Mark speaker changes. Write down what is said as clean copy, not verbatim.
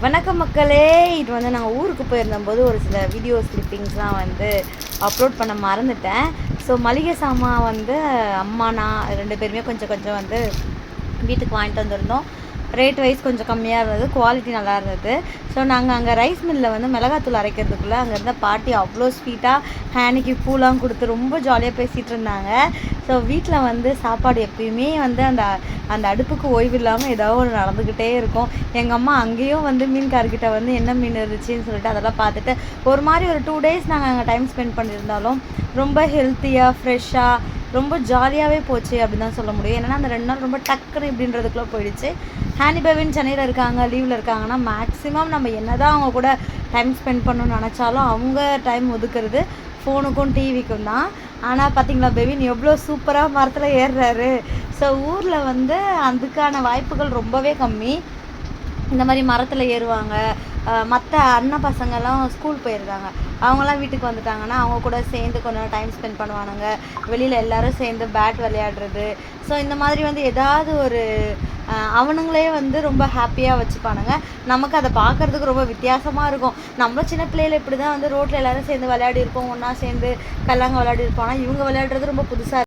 Speaker 1: வணக்கம் மக்களே. இது வந்து நாங்கள் ஊருக்கு போயிருந்தபோது ஒரு சில வீடியோஸ் கிளிப்பிங்ஸ்லாம் வந்து அப்லோட் பண்ண மறந்துட்டேன். ஸோ மளிகை சாமான் வந்து அம்மா நான் 2 பேருமே கொஞ்சம் கொஞ்சம் வந்து வீட்டுக்கு வாங்கிட்டு வந்திருந்தோம். ரேட் வைஸ் கொஞ்சம் கம்மியாக இருந்தது, குவாலிட்டி நல்லா இருந்தது. ஸோ நாங்கள் அங்கே ரைஸ் மில்லில் வந்து மிளகாத்தூள் அரைக்கிறதுக்குள்ளே அங்கே இருந்த பாட்டி அவ்வளோ ஸ்வீட்டாக ஹேனிக்கு பூலாம் கொடுத்து ரொம்ப ஜாலியாக பேசிகிட்டு இருந்தாங்க. ஸோ வீட்டில் வந்து சாப்பாடு எப்பயுமே வந்து அந்த அந்த அடுப்புக்கு ஓய்வு இல்லாமல் ஏதாவது ஒன்று நடந்துக்கிட்டே இருக்கும். எங்கள் அம்மா அங்கேயும் வந்து மீன்கார்கிட்ட வந்து என்ன மீன் இருந்துச்சுன்னு சொல்லிட்டு அதெல்லாம் பார்த்துட்டு ஒரு மாதிரி ஒரு 2 டேஸ் நாங்கள் அங்கே டைம் ஸ்பெண்ட் பண்ணியிருந்தாலும் ரொம்ப ஹெல்த்தியாக ஃப்ரெஷ்ஷாக ரொம்ப ஜாலியாகவே போச்சு அப்படின்னு தான் சொல்ல முடியும். ஏன்னா அந்த 2 நாள் ரொம்ப டக்குன்னு இப்படின்றதுக்குள்ளே போயிடுச்சு. ஹேனி பவின் சென்னையில் இருக்காங்க, லீவில் இருக்காங்கன்னா மேக்ஸிமம் நம்ம என்ன தான் அவங்க கூட டைம் ஸ்பெண்ட் பண்ணணும்னு நினச்சாலும் அவங்க டைம் ஒதுக்குறது ஃபோனுக்கும் டிவிக்கும் தான். ஆனால் பார்த்திங்களா பெவின் எவ்வளோ சூப்பராக மரத்தில் ஏறுறாரு. ஸோ ஊரில் வந்து அதுக்கான வாய்ப்புகள் ரொம்பவே கம்மி. இந்த மாதிரி மரத்தில் ஏறுவாங்க. மற்ற அண்ணன் பசங்கள்லாம் ஸ்கூல் போயிருந்தாங்க, அவங்களாம் வீட்டுக்கு வந்துட்டாங்கன்னா அவங்க கூட சேர்ந்து கொஞ்ச நேரம் டைம் ஸ்பெண்ட் பண்ணுவானுங்க. வெளியில் எல்லோரும் சேர்ந்து பேட் விளையாடுறது. ஸோ இந்த மாதிரி வந்து ஏதாவது ஒரு அவனுங்களே வந்து ரொம்ப ஹாப்பியாக வச்சுப்பானுங்க. நமக்கு அதை பார்க்குறதுக்கு ரொம்ப வித்தியாசமாக இருக்கும். நம்ம சின்ன பிள்ளையில் இப்படி தான் வந்து ரோட்டில் எல்லோரும் சேர்ந்து விளையாடி இருப்போம், ஒன்றா சேர்ந்து கல்லாங்க விளையாடி இருப்போம். ஆனால் இவங்க விளையாடுறது ரொம்ப புதுசாக